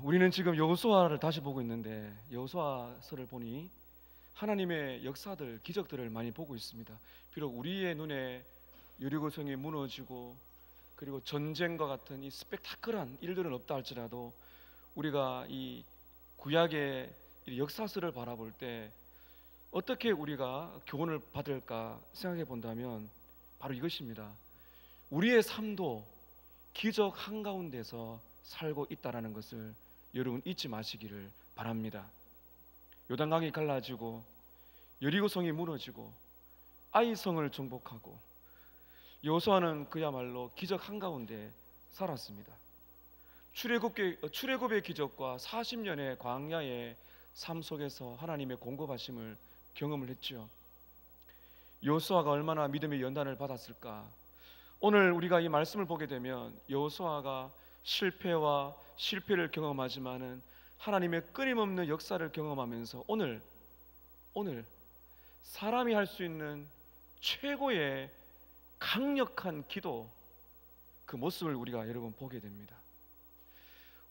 우리는 지금 여호수아를 다시 보고 있는데 여호수아서를 보니 하나님의 역사들, 기적들을 많이 보고 있습니다. 비록 우리의 눈에 여리고성이 무너지고 그리고 전쟁과 같은 이 스펙타클한 일들은 없다 할지라도 우리가 이 구약의 이 역사서를 바라볼 때 어떻게 우리가 교훈을 받을까 생각해 본다면 바로 이것입니다. 우리의 삶도 기적 한가운데서 살고 있다는 것을 여러분 잊지 마시기를 바랍니다. 요단강이 갈라지고 여리고성이 무너지고 아이성을 정복하고 여호수아는 그야말로 기적 한가운데 살았습니다. 출애굽의 기적과 40년의 광야의 삶 속에서 하나님의 공급하심을 경험을 했죠. 여호수아가 얼마나 믿음의 연단을 받았을까. 오늘 우리가 이 말씀을 보게 되면 여호수아가 실패를 경험하지만은 하나님의 끊임없는 역사를 경험하면서 오늘 사람이 할 수 있는 최고의 강력한 기도, 그 모습을 우리가 여러분 보게 됩니다.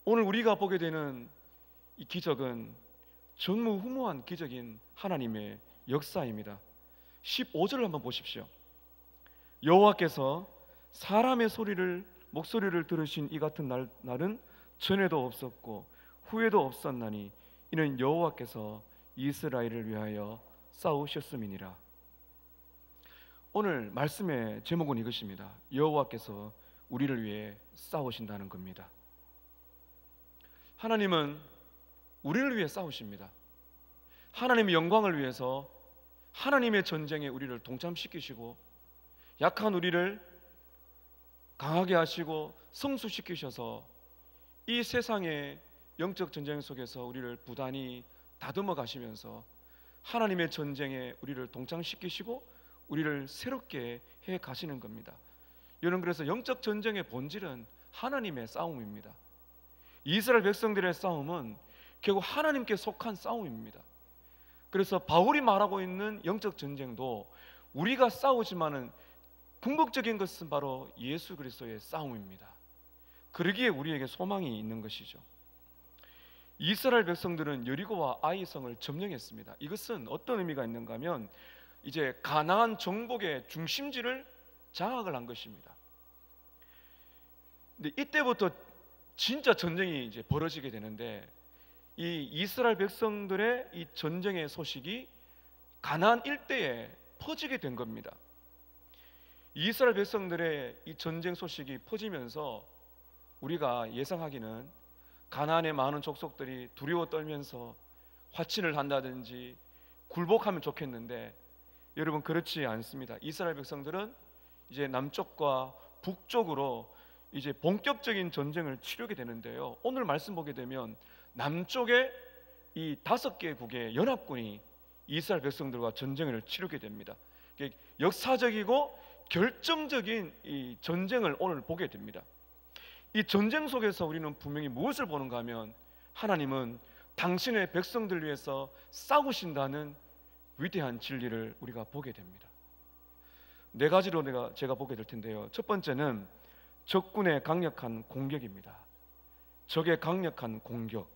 오늘 우리가 보게 되는 이 기적은 전무후무한 기적인 하나님의 역사입니다. 15절을 한번 보십시오. 여호와께서 사람의 목소리를 들으신 이 같은 날은 전에도 없었고 후에도 없었나니 이는 여호와께서 이스라엘을 위하여 싸우셨음이니라. 오늘 말씀의 제목은 이것입니다. 여호와께서 우리를 위해 싸우신다는 겁니다. 하나님은 우리를 위해 싸우십니다. 하나님의 영광을 위해서 하나님의 전쟁에 우리를 동참시키시고 약한 우리를 강하게 하시고 성수시키셔서 이 세상의 영적 전쟁 속에서 우리를 부단히 다듬어 가시면서 하나님의 전쟁에 우리를 동참시키시고 우리를 새롭게 해 가시는 겁니다. 여러분, 그래서 영적 전쟁의 본질은 하나님의 싸움입니다. 이스라엘 백성들의 싸움은 결국 하나님께 속한 싸움입니다. 그래서 바울이 말하고 있는 영적 전쟁도 우리가 싸우지만은 궁극적인 것은 바로 예수 그리스도의 싸움입니다. 그러기에 우리에게 소망이 있는 것이죠. 이스라엘 백성들은 여리고와 아이성을 점령했습니다. 이것은 어떤 의미가 있는가 하면 이제 가나안 정복의 중심지를 장악을 한 것입니다. 근데 이때부터 진짜 전쟁이 이제 벌어지게 되는데 이 이스라엘 백성들의 이 전쟁의 소식이 가나안 일대에 퍼지게 된 겁니다. 이스라엘 백성들의 이 전쟁 소식이 퍼지면서 우리가 예상하기는 가나안의 많은 족속들이 두려워 떨면서 화친을 한다든지 굴복하면 좋겠는데 여러분, 그렇지 않습니다. 이스라엘 백성들은 이제 남쪽과 북쪽으로 이제 본격적인 전쟁을 치르게 되는데요. 오늘 말씀 보게 되면 남쪽에 이 5개국의 연합군이 이스라엘 백성들과 전쟁을 치르게 됩니다. 역사적이고 결정적인 이 전쟁을 오늘 보게 됩니다. 이 전쟁 속에서 우리는 분명히 무엇을 보는가 하면 하나님은 당신의 백성들 위해서 싸우신다는 위대한 진리를 우리가 보게 됩니다. 4가지로 제가 보게 될 텐데요. 첫 번째는 적군의 강력한 공격입니다. 적의 강력한 공격.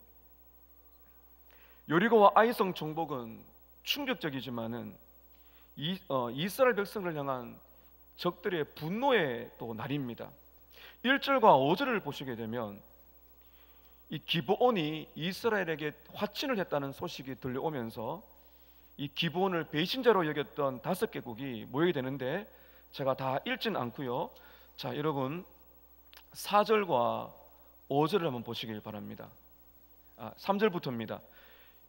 여리고와 아이성 정복은 충격적이지만은 이스라엘 백성을 향한 적들의 분노의 또 날입니다. 1절과 5절을 보시게 되면 이 기브온이 이스라엘에게 화친을 했다는 소식이 들려오면서 이 기브온을 배신자로 여겼던 5개국이 모이게 되는데 제가 다 읽진 않고요. 자, 여러분 4절과 5절을 한번 보시길 바랍니다. 3절부터입니다.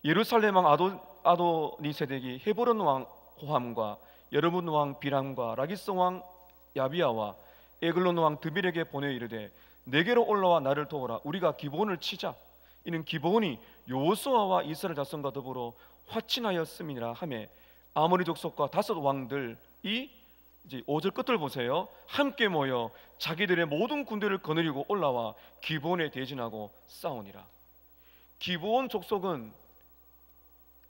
예루살렘 왕 아도니세덱이 헤브론 왕 호함과 여르문 왕 비람과 라기스 왕 야비아와 에글론 왕 드빌에게 보내 이르되 내게로 올라와 나를 도우라. 우리가 기브온을 치자. 이는 기브온이 여호수아와 이스라엘 자손과 더불어 화친하였음이라 하매 아모리 족속과 5 왕들이 이제 5절 끝을 보세요. 함께 모여 자기들의 모든 군대를 거느리고 올라와 기브온에 대진하고 싸우니라. 기브온 족속은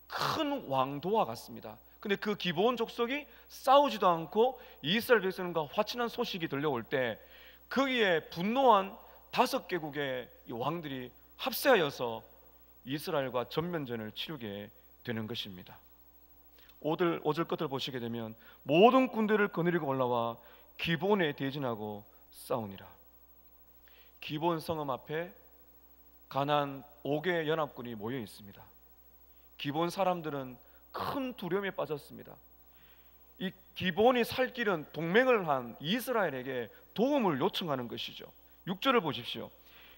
큰 왕도와 같습니다. 근데 그 기브온 족속이 싸우지도 않고 이스라엘 백성과 화친한 소식이 들려올 때 거기에 분노한 5개국의 왕들이 합세하여서 이스라엘과 전면전을 치르게 되는 것입니다. 5절 끝을 보시게 되면 모든 군대를 거느리고 올라와 기본에 대진하고 싸우니라. 기본 성읍 앞에 가나안 5개 연합군이 모여 있습니다. 기본 사람들은 큰 두려움에 빠졌습니다. 이 기본이 살 길은 동맹을 한 이스라엘에게 도움을 요청하는 것이죠. 6절을 보십시오.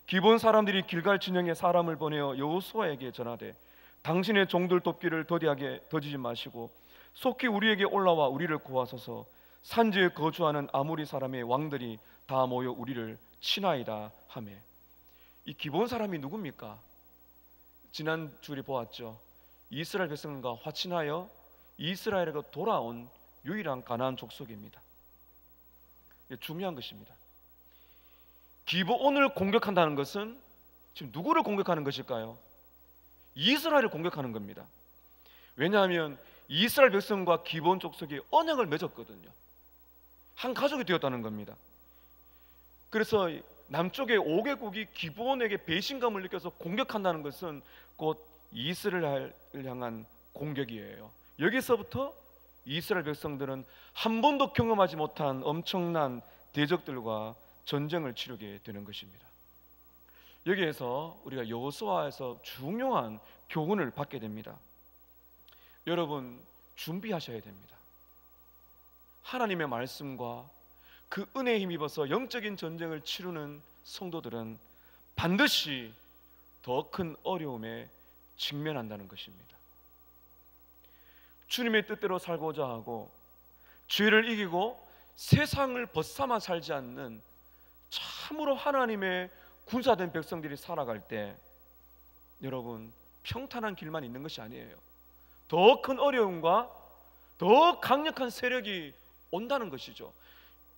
기본 사람들이 길갈 진영에 사람을 보내어 여호수아에게 전하되 당신의 종들 돕기를 더디하게 더디지 마시고 속히 우리에게 올라와 우리를 구하소서. 산지에 거주하는 아모리 사람의 왕들이 다 모여 우리를 치나이다 하매. 이 기본 사람이 누굽니까? 지난 주에 보았죠. 이스라엘 백성과 화친하여 이스라엘에게 돌아온 유일한 가나안 족속입니다. 중요한 것입니다. 기브온을 공격한다는 것은 지금 누구를 공격하는 것일까요? 이스라엘을 공격하는 겁니다. 왜냐하면 이스라엘 백성과 기브온 족속이 언약을 맺었거든요. 한 가족이 되었다는 겁니다. 그래서 남쪽의 5개국이 기브온에게 배신감을 느껴서 공격한다는 것은 곧 이스라엘을 향한 공격이에요. 여기서부터 이스라엘 백성들은 한 번도 경험하지 못한 엄청난 대적들과 전쟁을 치르게 되는 것입니다. 여기에서 우리가 여호수아에서 중요한 교훈을 받게 됩니다. 여러분, 준비하셔야 됩니다. 하나님의 말씀과 그 은혜에 힘입어서 영적인 전쟁을 치르는 성도들은 반드시 더 큰 어려움에 직면한다는 것입니다. 주님의 뜻대로 살고자 하고 죄를 이기고 세상을 벗삼아 살지 않는 참으로 하나님의 군사된 백성들이 살아갈 때 여러분, 평탄한 길만 있는 것이 아니에요. 더 큰 어려움과 더 강력한 세력이 온다는 것이죠.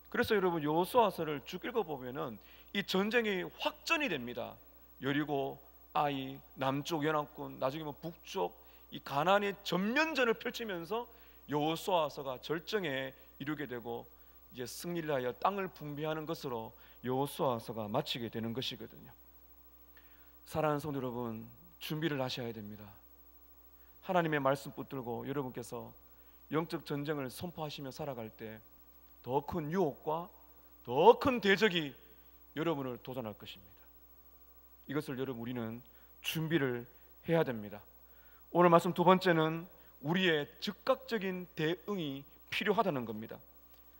그래서 여러분, 여호수아서를 쭉 읽어보면은 이 전쟁이 확전이 됩니다. 여리고, 아이, 남쪽 연합군, 나중에 북쪽 이 가나안의 전면전을 펼치면서 여호수아서가 절정에 이르게 되고 이제 승리를 하여 땅을 분배하는 것으로 여호수아서가 마치게 되는 것이거든요. 사랑하는 성도 여러분, 준비를 하셔야 됩니다. 하나님의 말씀 붙들고 여러분께서 영적 전쟁을 선포하시며 살아갈 때 더 큰 유혹과 더 큰 대적이 여러분을 도전할 것입니다. 이것을 여러분, 우리는 준비를 해야 됩니다. 오늘 말씀 두 번째는 우리의 즉각적인 대응이 필요하다는 겁니다.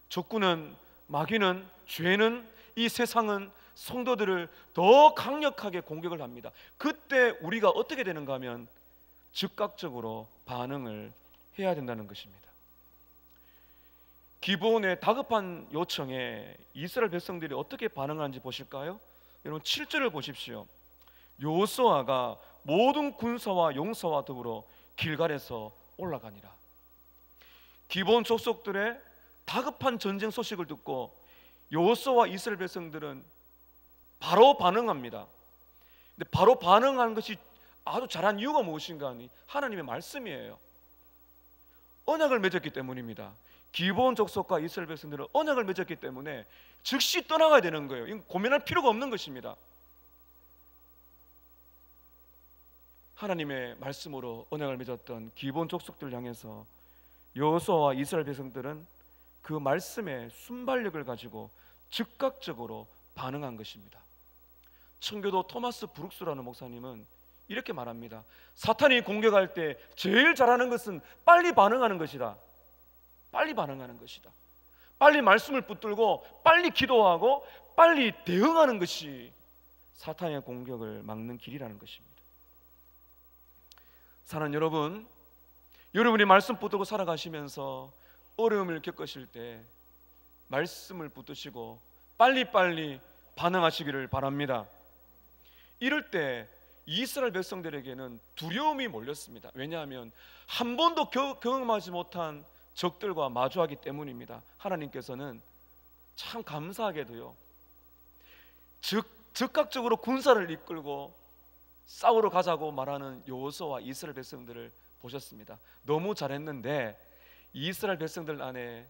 적군은, 마귀는, 죄는, 이 세상은 성도들을 더 강력하게 공격을 합니다. 그때 우리가 어떻게 되는가 하면 즉각적으로 반응을 해야 된다는 것입니다. 기브온의 다급한 요청에 이스라엘 백성들이 어떻게 반응하는지 보실까요? 여러분, 7절을 보십시오. 여호수아가 모든 군사와 용사와 더불어 길갈에서 올라가니라. 기브온 족속들의 다급한 전쟁 소식을 듣고 여호수아와 이스라엘 백성들은 바로 반응합니다. 근데 바로 반응하는 것이 아주 잘한 이유가 무엇인가 하니 하나님의 말씀이에요. 언약을 맺었기 때문입니다. 기브온 족속과 이스라엘 백성들은 언약을 맺었기 때문에 즉시 떠나가야 되는 거예요. 이건 고민할 필요가 없는 것입니다. 하나님의 말씀으로 언약을 맺었던 기브온 족속들을 향해서 여호수아와 이스라엘 백성들은 그 말씀의 순발력을 가지고 즉각적으로 반응한 것입니다. 청교도 토마스 브룩스라는 목사님은 이렇게 말합니다. 사탄이 공격할 때 제일 잘하는 것은 빨리 반응하는 것이다. 빨리 반응하는 것이다. 빨리 말씀을 붙들고 빨리 기도하고 빨리 대응하는 것이 사탄의 공격을 막는 길이라는 것입니다. 사랑하는 여러분, 여러분이 말씀 붙들고 살아가시면서 어려움을 겪으실 때 말씀을 붙드시고 빨리빨리 반응하시기를 바랍니다. 이럴 때 이스라엘 백성들에게는 두려움이 몰렸습니다. 왜냐하면 한 번도 경험하지 못한 적들과 마주하기 때문입니다. 하나님께서는 참 감사하게도요, 즉각적으로 군사를 이끌고 싸우러 가자고 말하는 여호수아와 이스라엘 백성들을 보셨습니다. 너무 잘했는데 이스라엘 백성들 안에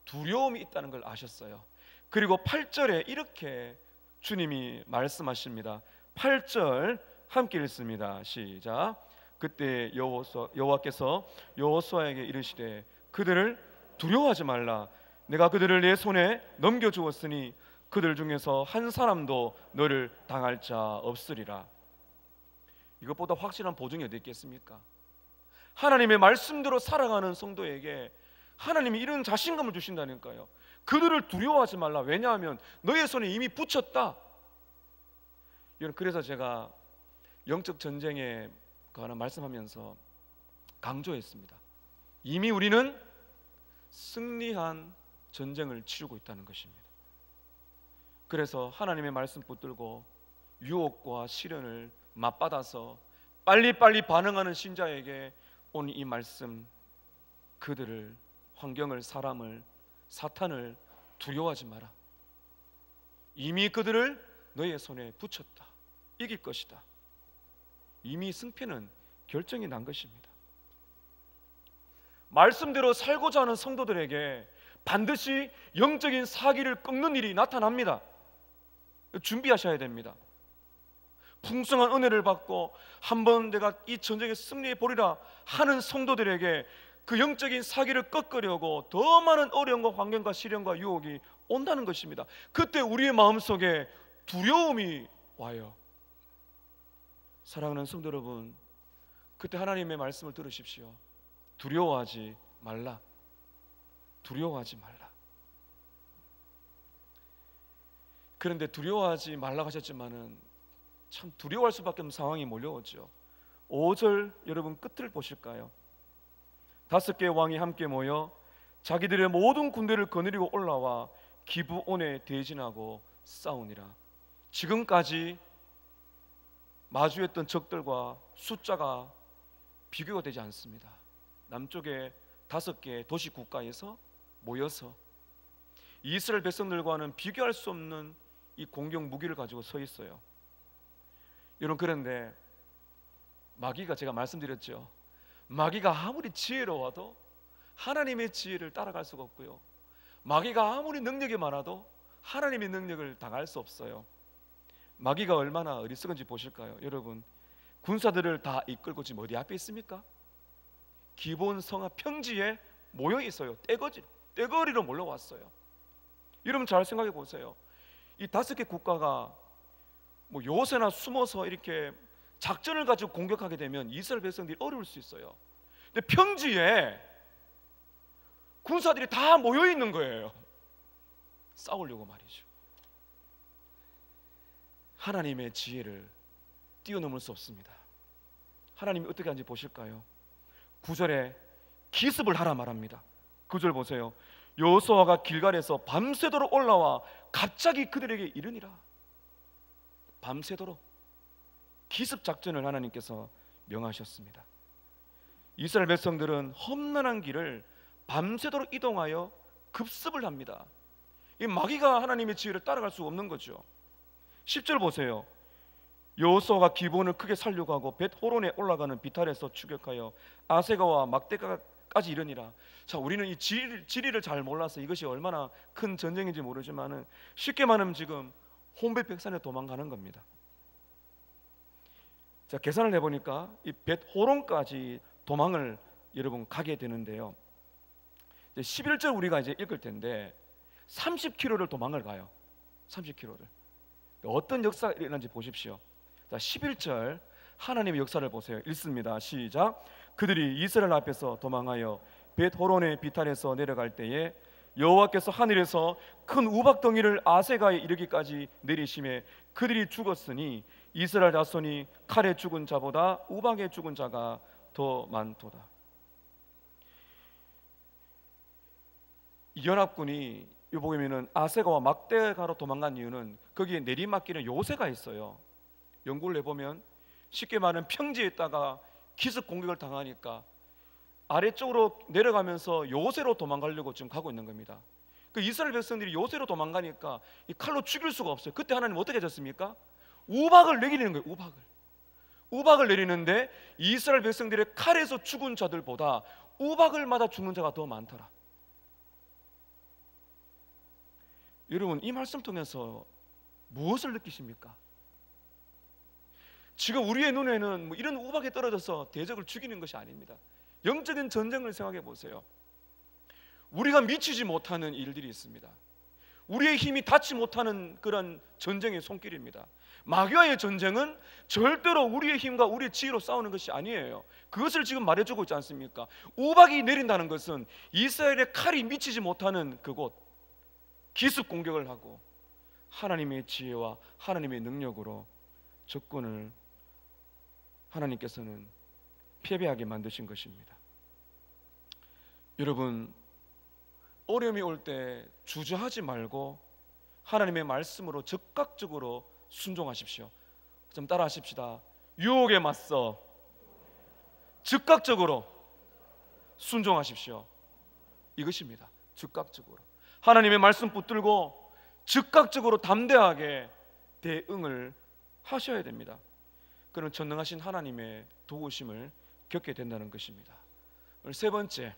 두려움이 있다는 걸 아셨어요. 그리고 8절에 이렇게 주님이 말씀하십니다. 8절 함께 읽습니다. 시작. 그때 여호와께서 여호수아에게 이르시되 그들을 두려워하지 말라. 내가 그들을 내 손에 넘겨주었으니 그들 중에서 한 사람도 너를 당할 자 없으리라. 이것보다 확실한 보증이 어디 있겠습니까? 하나님의 말씀대로 살아가는 성도에게 하나님이 이런 자신감을 주신다니까요. 그들을 두려워하지 말라. 왜냐하면 너의 손에 이미 붙였다. 그래서 제가 영적 전쟁에 관한 말씀하면서 강조했습니다. 이미 우리는 승리한 전쟁을 치르고 있다는 것입니다. 그래서 하나님의 말씀 붙들고 유혹과 시련을 맞받아서 빨리빨리 반응하는 신자에게 오늘 이 말씀, 그들을, 환경을, 사람을, 사탄을 두려워하지 마라. 이미 그들을 너의 손에 붙였다. 이길 것이다. 이미 승패는 결정이 난 것입니다. 말씀대로 살고자 하는 성도들에게 반드시 영적인 사기를 꺾는 일이 나타납니다. 준비하셔야 됩니다. 풍성한 은혜를 받고 한번 내가 이 전쟁에 승리해 보리라 하는 성도들에게 그 영적인 사기를 꺾으려고 더 많은 어려움과 환경과 시련과 유혹이 온다는 것입니다. 그때 우리의 마음속에 두려움이 와요. 사랑하는 성도 여러분, 그때 하나님의 말씀을 들으십시오. 두려워하지 말라. 두려워하지 말라. 그런데 두려워하지 말라 하셨지만은 참 두려워할 수밖에 없는 상황이 몰려오죠. 5절 여러분 끝을 보실까요? 5개의 왕이 함께 모여 자기들의 모든 군대를 거느리고 올라와 기브온에 대진하고 싸우니라. 지금까지 마주했던 적들과 숫자가 비교가 되지 않습니다. 남쪽의 5개의 도시 국가에서 모여서 이스라엘 백성들과는 비교할 수 없는 이 공격 무기를 가지고 서 있어요. 여러분, 그런데 마귀가, 제가 말씀드렸죠, 마귀가 아무리 지혜로워도 하나님의 지혜를 따라갈 수가 없고요, 마귀가 아무리 능력이 많아도 하나님의 능력을 당할 수 없어요. 마귀가 얼마나 어리석은지 보실까요? 여러분, 군사들을 다 이끌고 지금 어디 앞에 있습니까? 기브온 성 앞 평지에 모여 있어요. 떼거리로 몰려왔어요. 여러분 잘 생각해 보세요. 이 5개 국가가 뭐 요새나 숨어서 이렇게 작전을 가지고 공격하게 되면 이스라엘 백성들이 어려울 수 있어요. 근데 평지에 군사들이 다 모여 있는 거예요. 싸우려고 말이죠. 하나님의 지혜를 뛰어넘을 수 없습니다. 하나님이 어떻게 하는지 보실까요? 9절에 기습을 하라 말합니다. 9절 보세요. 여호수아가 길갈에서 밤새도록 올라와 갑자기 그들에게 이르니라. 밤새도록 기습 작전을 하나님께서 명하셨습니다. 이스라엘 백성들은 험난한 길을 밤새도록 이동하여 급습을 합니다. 이 마귀가 하나님의 지혜를 따라갈 수 없는 거죠. 10절 보세요. 여호수아가 기브온을 크게 살려고 하고 벳호론에 올라가는 비탈에서 추격하여 아세가와 막대가까지 이르니라. 자, 우리는 이 지리를 잘 몰라서 이것이 얼마나 큰 전쟁인지 모르지만은 쉽게 말하면 지금 혼백백산에 도망가는 겁니다. 자, 계산을 해보니까 이 벳호론까지 도망을 여러분 가게 되는데요, 이제 11절 우리가 이제 읽을 텐데 30km를 도망을 가요. 30km를. 어떤 역사가 일어난지 보십시오. 자, 11절 하나님의 역사를 보세요. 읽습니다. 시작. 그들이 이스라엘 앞에서 도망하여 벳호론의 비탈에서 내려갈 때에 여호와께서 하늘에서 큰 우박덩이를 아세가에 이르기까지 내리심에 그들이 죽었으니 이스라엘 자손이 칼에 죽은 자보다 우박에 죽은 자가 더 많도다. 이 연합군이 이 보면은 아세가와 막대가로 도망간 이유는 거기에 내리막길에 요새가 있어요. 연구를 해보면 쉽게 말하면 평지에 있다가 기습 공격을 당하니까 아래쪽으로 내려가면서 요새로 도망가려고 지금 가고 있는 겁니다. 그 이스라엘 백성들이 요새로 도망가니까 이 칼로 죽일 수가 없어요. 그때 하나님 어떻게 하셨습니까? 우박을 내리는 거예요. 우박을 내리는데 이스라엘 백성들의 칼에서 죽은 자들보다 우박을 맞아 죽는 자가 더 많더라. 여러분, 이 말씀 통해서 무엇을 느끼십니까? 지금 우리의 눈에는 뭐 이런 우박에 떨어져서 대적을 죽이는 것이 아닙니다. 영적인 전쟁을 생각해 보세요. 우리가 미치지 못하는 일들이 있습니다. 우리의 힘이 닿지 못하는 그런 전쟁의 손길입니다. 마귀와의 전쟁은 절대로 우리의 힘과 우리의 지혜로 싸우는 것이 아니에요. 그것을 지금 말해주고 있지 않습니까? 우박이 내린다는 것은 이스라엘의 칼이 미치지 못하는 그곳 기습 공격을 하고 하나님의 지혜와 하나님의 능력으로 적군을 하나님께서는 패배하게 만드신 것입니다. 여러분, 어려움이 올 때 주저하지 말고 하나님의 말씀으로 적극적으로 순종하십시오. 좀 따라 하십시다. 유혹에 맞서 즉각적으로 순종하십시오. 이것입니다. 즉각적으로 하나님의 말씀 붙들고 즉각적으로 담대하게 대응을 하셔야 됩니다. 그런 전능하신 하나님의 도우심을 겪게 된다는 것입니다. 세 번째,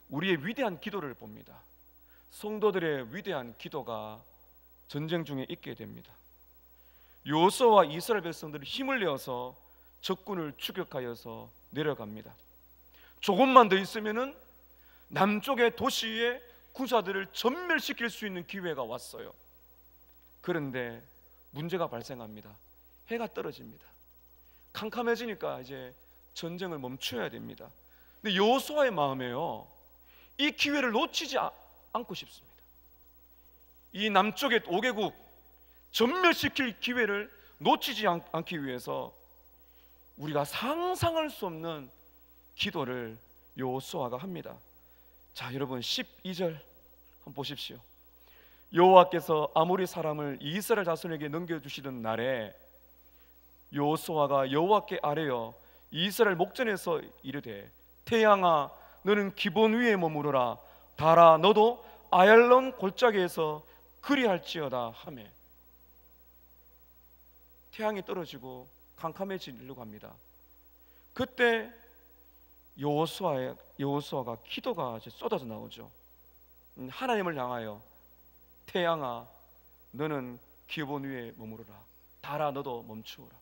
우리의 위대한 기도를 봅니다. 성도들의 위대한 기도가 전쟁 중에 있게 됩니다. 여호수아와 이스라엘 백성들이 힘을 내어서 적군을 추격하여서 내려갑니다. 조금만 더 있으면은 남쪽의 도시의 군사들을 전멸시킬 수 있는 기회가 왔어요. 그런데 문제가 발생합니다. 해가 떨어집니다. 캄캄해지니까 이제 전쟁을 멈춰야 됩니다. 근데 여호수아의 마음에요, 이 기회를 놓치지 않고 싶습니다. 이 남쪽의 5개국 전멸시킬 기회를 놓치지 않기 위해서 우리가 상상할 수 없는 기도를 여호수아가 합니다. 자, 여러분 12절 한번 보십시오. 여호와께서 아모리 사람을 이스라엘 자손에게 넘겨주시던 날에 여호수아가 여호와께 아뢰어 이스라엘 목전에서 이르되 태양아 너는 기본 위에 머무르라 달아 너도 아얄론 골짜기에서 그리할지어다 하매 태양이 떨어지고 캄캄해지려고 합니다. 그때 여호수아가 기도가 쏟아져 나오죠. 하나님을 향하여 태양아 너는 기본 위에 머무르라 달아 너도 멈추어라.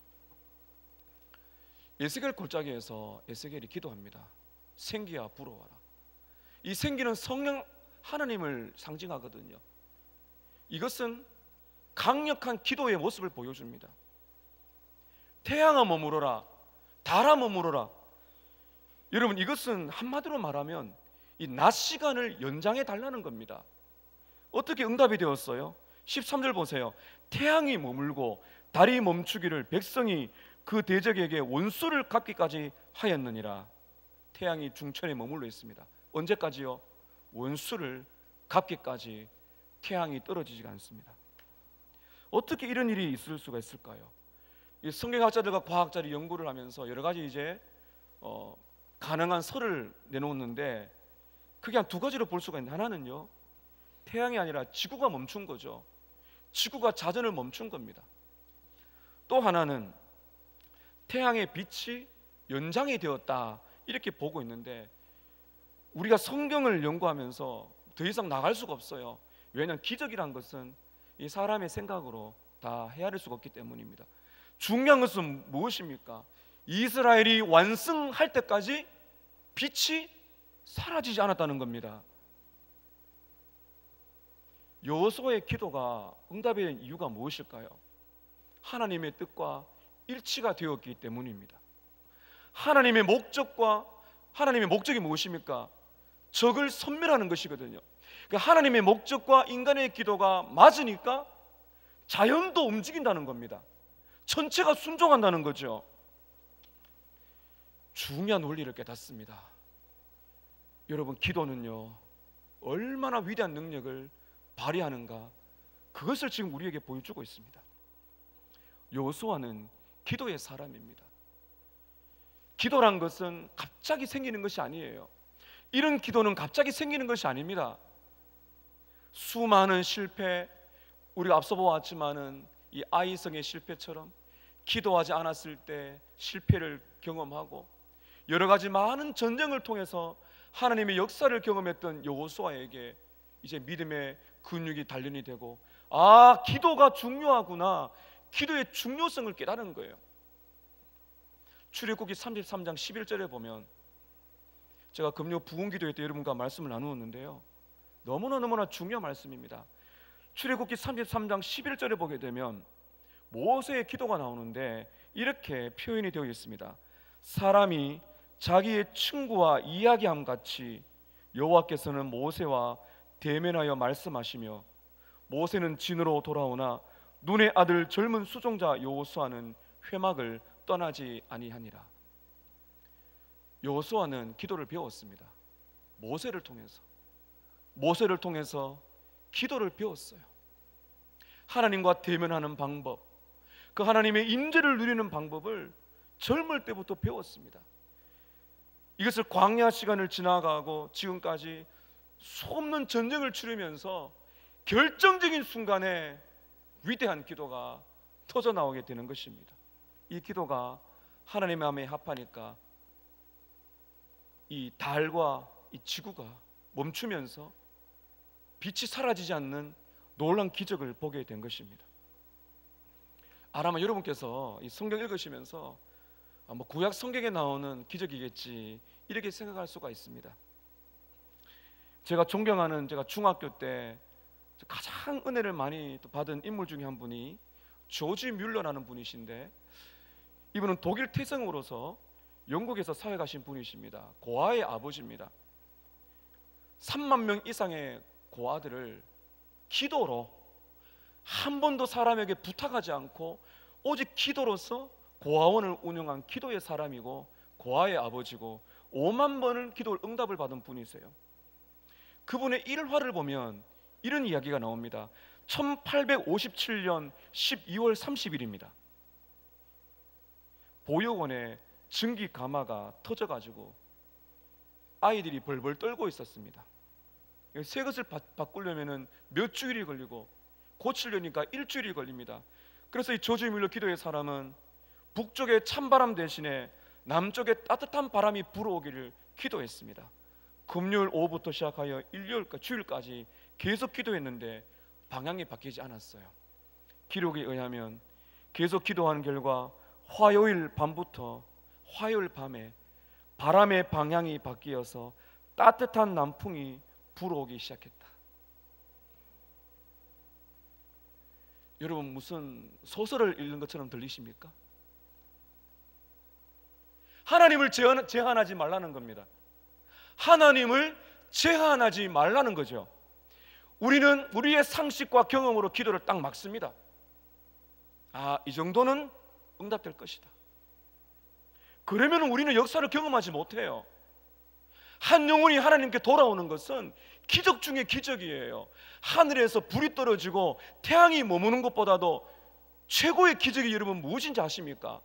에스겔 골짜기에서 에스겔이 기도합니다. 생기야 불어와라. 이 생기는 성령 하나님을 상징하거든요. 이것은 강력한 기도의 모습을 보여줍니다. 태양아 머무러라 달아 머무러라. 여러분, 이것은 한마디로 말하면 이 낮 시간을 연장해 달라는 겁니다. 어떻게 응답이 되었어요? 13절 보세요. 태양이 머물고 달이 멈추기를 백성이 그 대적에게 원수를 갚기까지 하였느니라. 태양이 중천에 머물러 있습니다. 언제까지요? 원수를 갚기까지 태양이 떨어지지가 않습니다. 어떻게 이런 일이 있을 수가 있을까요? 이 성경학자들과 과학자들이 연구를 하면서 여러 가지 이제 가능한 설을 내놓는데 그게 한 두 가지로 볼 수가 있는데, 하나는요, 태양이 아니라 지구가 멈춘 거죠. 지구가 자전을 멈춘 겁니다. 또 하나는 태양의 빛이 연장이 되었다 이렇게 보고 있는데, 우리가 성경을 연구하면서 더 이상 나갈 수가 없어요. 왜냐하면 기적이란 것은 이 사람의 생각으로 다 헤아릴 수가 없기 때문입니다. 중요한 것은 무엇입니까? 이스라엘이 완성할 때까지 빛이 사라지지 않았다는 겁니다. 여호수아의 기도가 응답의 이유가 무엇일까요? 하나님의 뜻과 일치가 되었기 때문입니다. 하나님의 목적과 하나님의 목적이 무엇입니까? 적을 섬멸하는 것이거든요. 그러니까 하나님의 목적과 인간의 기도가 맞으니까 자연도 움직인다는 겁니다. 전체가 순종한다는 거죠. 중요한 원리를 깨닫습니다. 여러분, 기도는요 얼마나 위대한 능력을 발휘하는가, 그것을 지금 우리에게 보여주고 있습니다. 여호수아는 기도의 사람입니다. 기도란 것은 갑자기 생기는 것이 아니에요. 이런 기도는 갑자기 생기는 것이 아닙니다. 수많은 실패, 우리가 앞서 보았지만은 이 아이성의 실패처럼 기도하지 않았을 때 실패를 경험하고 여러 가지 많은 전쟁을 통해서 하나님의 역사를 경험했던 여호수아에게 이제 믿음의 근육이 단련이 되고, 아, 기도가 중요하구나, 기도의 중요성을 깨달은 거예요. 출애굽기 33장 11절에 보면, 제가 금요 부흥기도회 때 여러분과 말씀을 나누었는데요, 너무나 중요한 말씀입니다. 출애굽기 33장 11절에 보게 되면 모세의 기도가 나오는데 이렇게 표현이 되어 있습니다. 사람이 자기의 친구와 이야기함 같이 여호와께서는 모세와 대면하여 말씀하시며, 모세는 진으로 돌아오나 눈의 아들 젊은 수종자 여호수아는 회막을 떠나지 아니하니라. 여호수아는 기도를 배웠습니다. 모세를 통해서 기도를 배웠어요. 하나님과 대면하는 방법, 그 하나님의 임재를 누리는 방법을 젊을 때부터 배웠습니다. 이것을 광야 시간을 지나가고 지금까지 수없는 전쟁을 치르면서 결정적인 순간에 위대한 기도가 터져나오게 되는 것입니다. 이 기도가 하나님의 마음에 합하니까 이 달과 이 지구가 멈추면서 빛이 사라지지 않는 놀라운 기적을 보게 된 것입니다. 아마 여러분께서 이 성경 읽으시면서 구약 성경에 나오는 기적이겠지 이렇게 생각할 수가 있습니다. 제가 존경하는, 제가 중학교 때 가장 은혜를 많이 받은 인물 중에 한 분이 조지 뮬러라는 분이신데, 이분은 독일 태생으로서 영국에서 사회 가신 분이십니다. 고아의 아버지입니다. 3만 명 이상의 고아들을 기도로, 한 번도 사람에게 부탁하지 않고 오직 기도로서 고아원을 운영한 기도의 사람이고 고아의 아버지고 5만 번을 기도 응답을 받은 분이세요. 그분의 일화를 보면 이런 이야기가 나옵니다. 1857년 12월 30일입니다. 보육원에 증기 가마가 터져가지고 아이들이 벌벌 떨고 있었습니다. 새 것을 바꾸려면 몇 주일이 걸리고 고치려니까 일주일이 걸립니다. 그래서 이 조지 뮬러 기도의 사람은 북쪽의 찬바람 대신에 남쪽에 따뜻한 바람이 불어오기를 기도했습니다. 금요일 오후부터 시작하여 일요일까지, 주일까지 계속 기도했는데 방향이 바뀌지 않았어요. 기록에 의하면 계속 기도한 결과 화요일 밤부터 화요일 밤에 바람의 방향이 바뀌어서 따뜻한 남풍이 불어오기 시작했다. 여러분, 무슨 소설을 읽는 것처럼 들리십니까? 하나님을 제한하지 말라는 겁니다. 하나님을 제한하지 말라는 거죠. 우리는 우리의 상식과 경험으로 기도를 딱 막습니다. 이 정도는 응답될 것이다. 그러면 우리는 역사를 경험하지 못해요. 한 영혼이 하나님께 돌아오는 것은 기적 중에 기적이에요. 하늘에서 불이 떨어지고 태양이 머무는 것보다도 최고의 기적이 여러분 무엇인지 아십니까?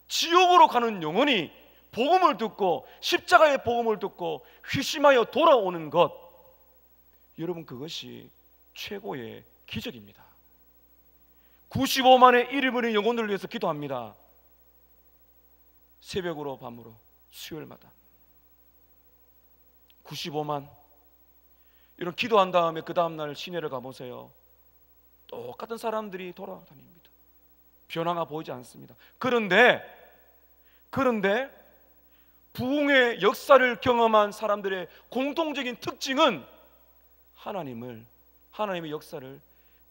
지옥으로 가는 영혼이 복음을 듣고 십자가의 복음을 듣고 회심하여 돌아오는 것, 여러분 그것이 최고의 기적입니다. 95만의 잃어버린 영혼들을 위해서 기도합니다. 새벽으로 밤으로 수요일마다 95만. 이런 기도한 다음에 그 다음날 시내를 가보세요. 똑같은 사람들이 돌아다닙니다. 변화가 보이지 않습니다. 그런데 부흥의 역사를 경험한 사람들의 공통적인 특징은 하나님의 역사를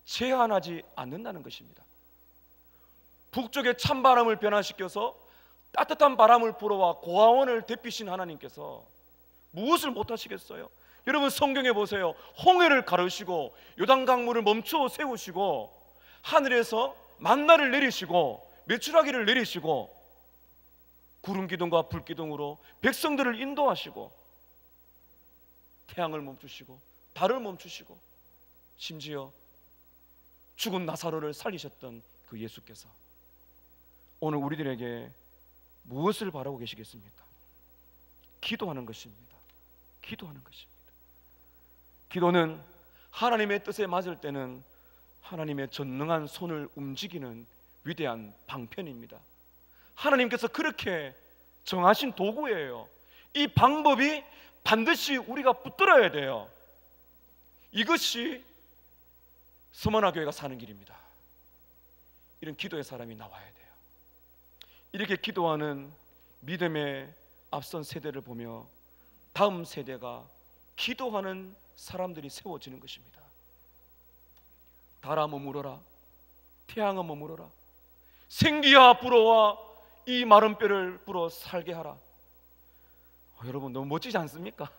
제한하지 않는다는 것입니다. 북쪽의 찬바람을 변화시켜서 따뜻한 바람을 불어와 고아원을 데피신 하나님께서 무엇을 못하시겠어요? 여러분 성경에 보세요. 홍해를 가르시고 요단강물을 멈추어 세우시고 하늘에서 만나를 내리시고 메추라기를 내리시고 구름기둥과 불기둥으로 백성들을 인도하시고 태양을 멈추시고 달을 멈추시고 심지어 죽은 나사로를 살리셨던 그 예수께서 오늘 우리들에게 무엇을 바라고 계시겠습니까? 기도하는 것입니다. 기도하는 것입니다. 기도는 하나님의 뜻에 맞을 때는 하나님의 전능한 손을 움직이는 위대한 방편입니다. 하나님께서 그렇게 정하신 도구예요. 이 방법이 반드시 우리가 붙들어야 돼요. 이것이 서머나 교회가 사는 길입니다. 이런 기도의 사람이 나와야 돼요. 이렇게 기도하는 믿음의 앞선 세대를 보며 다음 세대가 기도하는 사람들이 세워지는 것입니다. 달아 머물어라, 태양아 머물어라, 생기야 불어와 이 마른 뼈를 불어 살게 하라. 여러분 너무 멋지지 않습니까?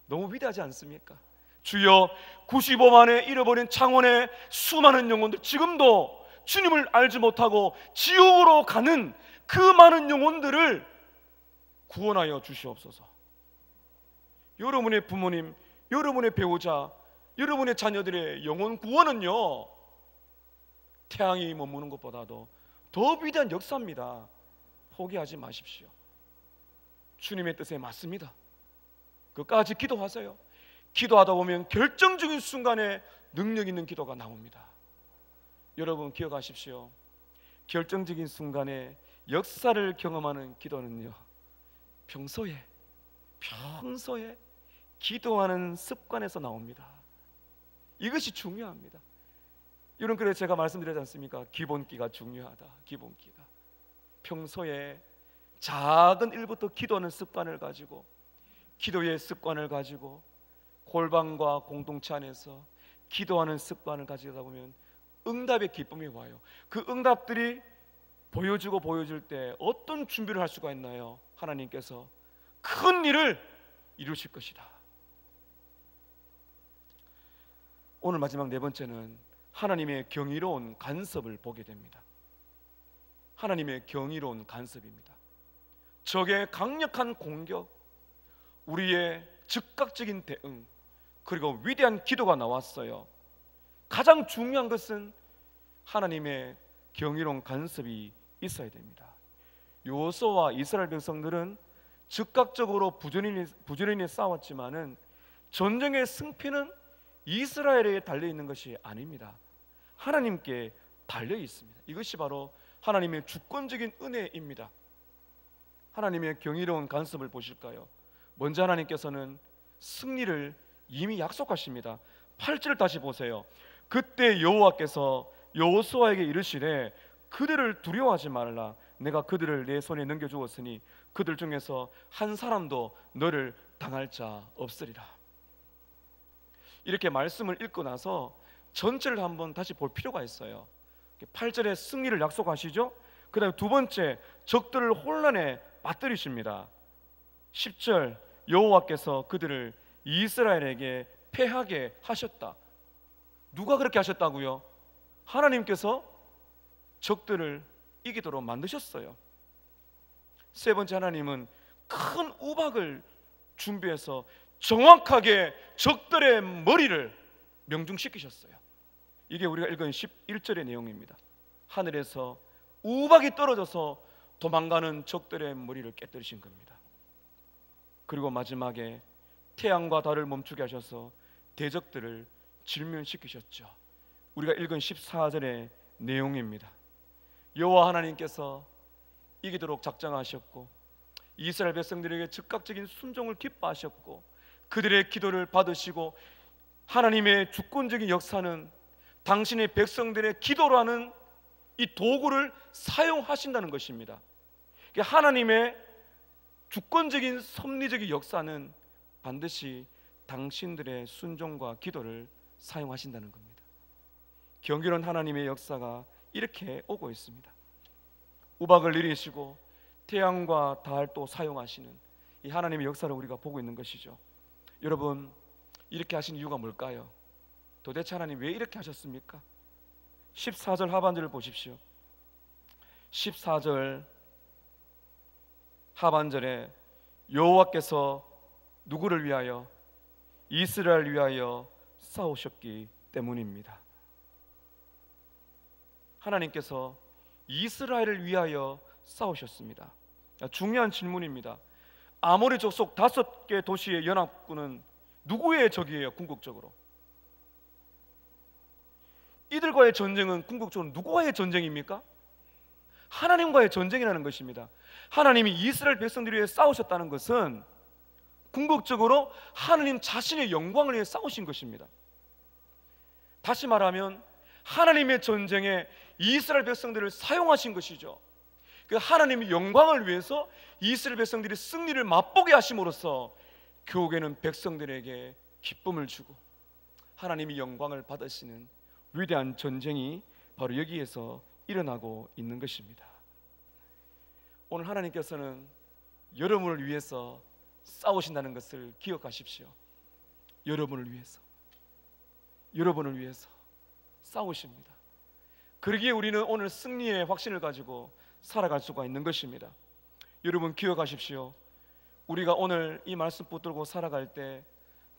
너무 위대하지 않습니까? 주여, 95만의 잃어버린 창원의 수많은 영혼들, 지금도 주님을 알지 못하고 지옥으로 가는 그 많은 영혼들을 구원하여 주시옵소서. 여러분의 부모님, 여러분의 배우자, 여러분의 자녀들의 영혼 구원은요, 태양이 머무는 것보다도 더 위대한 역사입니다. 포기하지 마십시오. 주님의 뜻에 맞습니다. 끝까지 기도하세요. 기도하다 보면 결정적인 순간에 능력 있는 기도가 나옵니다. 여러분 기억하십시오. 결정적인 순간에 역사를 경험하는 기도는요, 평소에 기도하는 습관에서 나옵니다. 이것이 중요합니다. 여러분, 그래서 제가 말씀드렸지 않습니까? 기본기가 중요하다. 기본기가. 평소에 작은 일부터 기도하는 습관을 가지고, 기도의 습관을 가지고 골방과 공동체 안에서 기도하는 습관을 가지다 보면 응답의 기쁨이 와요. 그 응답들이 보여줄 때 어떤 준비를 할 수가 있나요? 하나님께서 큰 일을 이루실 것이다. 오늘 마지막 네 번째는 하나님의 경이로운 간섭을 보게 됩니다. 하나님의 경이로운 간섭입니다. 적의 강력한 공격, 우리의 즉각적인 대응, 그리고 위대한 기도가 나왔어요. 가장 중요한 것은 하나님의 경이로운 간섭이 있어야 됩니다. 여호수아와 이스라엘 백성들은 즉각적으로 부지런히 싸웠지만은 전쟁의 승패는 이스라엘에 달려 있는 것이 아닙니다. 하나님께 달려 있습니다. 이것이 바로 하나님의 주권적인 은혜입니다. 하나님의 경이로운 간섭을 보실까요? 먼저 하나님께서는 승리를 이미 약속하십니다. 8절 다시 보세요. 그때 여호와께서 여호수아에게 이르시되 그들을 두려워하지 말라. 내가 그들을 내 손에 넘겨주었으니 그들 중에서 한 사람도 너를 당할 자 없으리라. 이렇게 말씀을 읽고 나서 전체를 한번 다시 볼 필요가 있어요. 8절에 승리를 약속하시죠. 그 다음에 두 번째, 적들을 혼란에 빠뜨리십니다. 10절, 여호와께서 그들을 이스라엘에게 패하게 하셨다. 누가 그렇게 하셨다고요? 하나님께서 적들을 이기도록 만드셨어요. 세 번째, 하나님은 큰 우박을 준비해서 정확하게 적들의 머리를 명중시키셨어요. 이게 우리가 읽은 11절의 내용입니다. 하늘에서 우박이 떨어져서 도망가는 적들의 머리를 깨뜨리신 겁니다. 그리고 마지막에 태양과 달을 멈추게 하셔서 대적들을 질면시키셨죠. 우리가 읽은 14절의 내용입니다. 여호와 하나님께서 이기도록 작정하셨고 이스라엘 백성들에게 즉각적인 순종을 기뻐하셨고 그들의 기도를 받으시고 하나님의 주권적인 역사는 당신의 백성들의 기도라는 이 도구를 사용하신다는 것입니다. 하나님의 주권적인 섭리적인 역사는 반드시 당신들의 순종과 기도를 사용하신다는 겁니다. 경이로운 하나님의 역사가 이렇게 오고 있습니다. 우박을 내리시고 태양과 달도 사용하시는 이 하나님의 역사를 우리가 보고 있는 것이죠. 여러분, 이렇게 하신 이유가 뭘까요? 도대체 하나님 왜 이렇게 하셨습니까? 14절 하반절을 보십시오. 14절 하반절에 여호와께서 누구를 위하여? 이스라엘을 위하여 싸우셨기 때문입니다. 하나님께서 이스라엘을 위하여 싸우셨습니다. 중요한 질문입니다. 아모리 족속 5개 도시의 연합군은 누구의 적이에요? 궁극적으로 이들과의 전쟁은 궁극적으로 누구와의 전쟁입니까? 하나님과의 전쟁이라는 것입니다. 하나님이 이스라엘 백성들을 위해 싸우셨다는 것은 궁극적으로 하나님 자신의 영광을 위해 싸우신 것입니다. 다시 말하면 하나님의 전쟁에 이스라엘 백성들을 사용하신 것이죠. 그 하나님의 영광을 위해서 이스라엘 백성들이 승리를 맛보게 하심으로써 교회는 백성들에게 기쁨을 주고 하나님의 영광을 받으시는 위대한 전쟁이 바로 여기에서 일어나고 있는 것입니다. 오늘 하나님께서는 여러분을 위해서 싸우신다는 것을 기억하십시오. 여러분을 위해서 싸우십니다. 그러기에 우리는 오늘 승리의 확신을 가지고 살아갈 수가 있는 것입니다. 여러분 기억하십시오. 우리가 오늘 이 말씀 붙들고 살아갈 때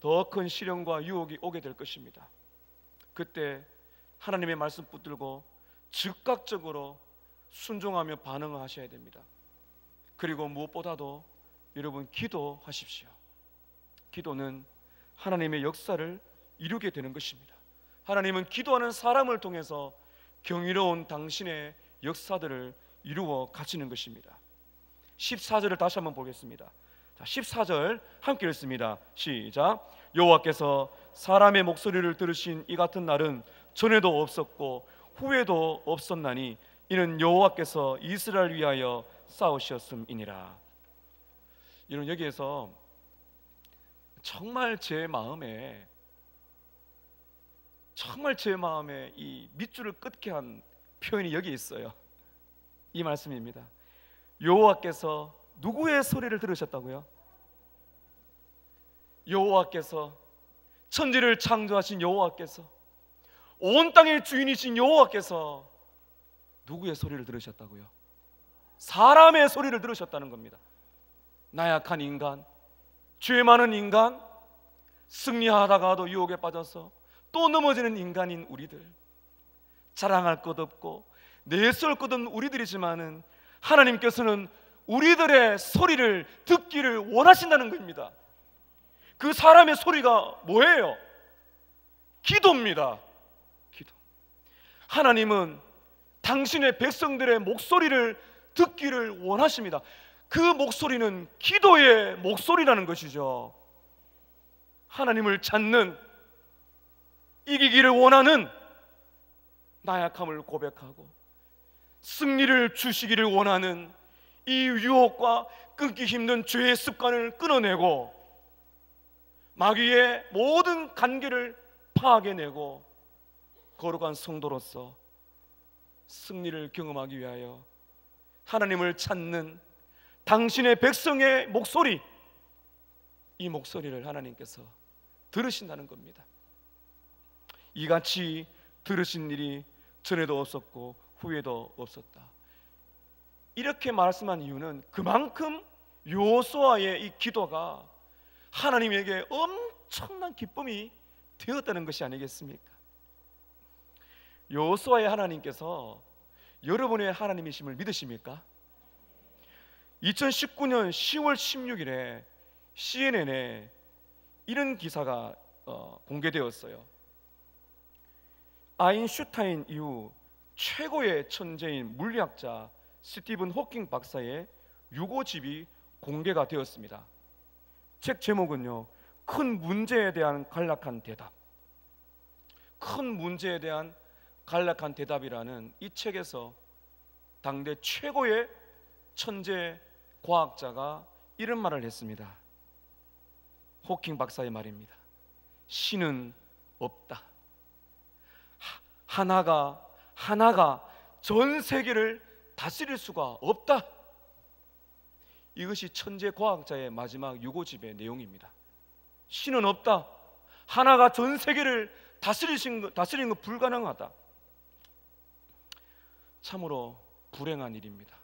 더 큰 시련과 유혹이 오게 될 것입니다. 그때 하나님의 말씀 붙들고 즉각적으로 순종하며 반응하셔야 됩니다. 그리고 무엇보다도 여러분 기도하십시오. 기도는 하나님의 역사를 이루게 되는 것입니다. 하나님은 기도하는 사람을 통해서 경이로운 당신의 역사들을 이루어 가시는 것입니다. 14절을 다시 한번 보겠습니다. 자, 14절 함께 읽습니다. 시작. 여호와께서 사람의 목소리를 들으신 이 같은 날은 전에도 없었고 후에도 없었나니 이는 여호와께서 이스라엘 위하여 싸우셨음이니라. 여러분 여기에서 정말 제 마음에 이 밑줄을 긋게 한 표현이 여기 있어요. 이 말씀입니다. 여호와께서 누구의 소리를 들으셨다고요? 여호와께서, 천지를 창조하신 여호와께서, 온 땅의 주인이신 여호와께서 누구의 소리를 들으셨다고요? 사람의 소리를 들으셨다는 겁니다. 나약한 인간, 죄 많은 인간, 승리하다가도 유혹에 빠져서 또 넘어지는 인간인 우리들, 자랑할 것 없고 내세울 것 없는 우리들이지만은 하나님께서는 우리들의 소리를 듣기를 원하신다는 겁니다. 그 사람의 소리가 뭐예요? 기도입니다. 기도. 하나님은 당신의 백성들의 목소리를 듣기를 원하십니다. 그 목소리는 기도의 목소리라는 것이죠. 하나님을 찾는, 이기기를 원하는, 나약함을 고백하고 승리를 주시기를 원하는 이 유혹과 끊기 힘든 죄의 습관을 끊어내고 마귀의 모든 관계를 파괴내고 거룩한 성도로서 승리를 경험하기 위하여 하나님을 찾는 당신의 백성의 목소리, 이 목소리를 하나님께서 들으신다는 겁니다. 이같이 들으신 일이 전에도 없었고 후에도 없었다. 이렇게 말씀한 이유는 그만큼 여호수아의 이 기도가 하나님에게 엄청난 기쁨이 되었다는 것이 아니겠습니까? 여호수아의 하나님께서 여러분의 하나님이심을 믿으십니까? 2019년 10월 16일에 CNN에 이런 기사가 공개되었어요. 아인슈타인 이후 최고의 천재인 물리학자 스티븐 호킹 박사의 유고집이 공개가 되었습니다. 책 제목은요, 큰 문제에 대한 간략한 대답. 큰 문제에 대한 간략한 대답이라는 이 책에서 당대 최고의 천재 과학자가 이런 말을 했습니다. 호킹 박사의 말입니다. 신은 없다. 하나가 전 세계를 다스릴 수가 없다. 이것이 천재 과학자의 마지막 유고집의 내용입니다. 신은 없다. 하나가 전 세계를 다스리는 것 불가능하다. 참으로 불행한 일입니다.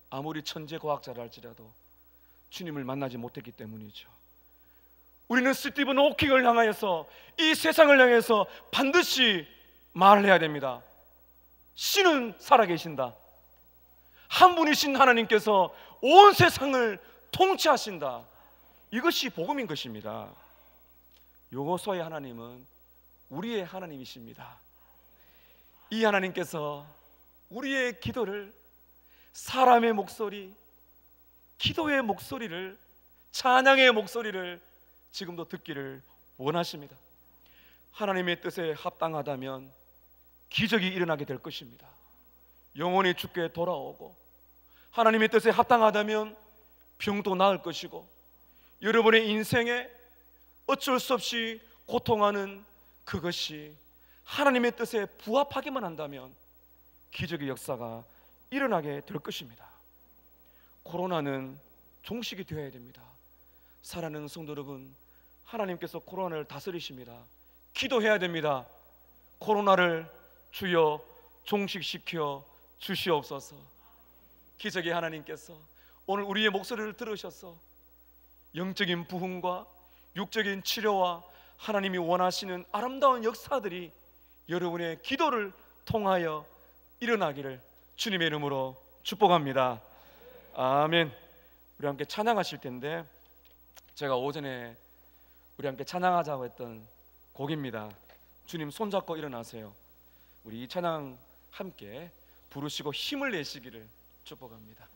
아무리 천재 과학자라 할지라도 주님을 만나지 못했기 때문이죠. 우리는 스티븐 호킹을 향하여서, 이 세상을 향해서 반드시 말을 해야 됩니다. 신은 살아계신다. 한 분이신 하나님께서 온 세상을 통치하신다. 이것이 복음인 것입니다. 여호수아의 하나님은 우리의 하나님이십니다. 이 하나님께서 우리의 기도를, 사람의 목소리, 기도의 목소리를, 찬양의 목소리를 지금도 듣기를 원하십니다. 하나님의 뜻에 합당하다면 기적이 일어나게 될 것입니다. 영혼이 주께 돌아오고, 하나님의 뜻에 합당하다면 병도 나을 것이고, 여러분의 인생에 어쩔 수 없이 고통하는 그것이 하나님의 뜻에 부합하기만 한다면 기적의 역사가 일어나게 될 것입니다. 코로나는 종식이 되어야 됩니다. 사랑하는 성도 여러분, 하나님께서 코로나를 다스리십니다. 기도해야 됩니다. 코로나를 주여 종식시켜 주시옵소서. 기적의 하나님께서 오늘 우리의 목소리를 들으셔서 영적인 부흥과 육적인 치료와 하나님이 원하시는 아름다운 역사들이 여러분의 기도를 통하여 일어나기를 주님의 이름으로 축복합니다. 아멘. 우리 함께 찬양하실 텐데, 제가 오전에 우리 함께 찬양하자고 했던 곡입니다. 주님 손잡고 일어나세요. 우리 이 찬양 함께 부르시고 힘을 내시기를 축복합니다.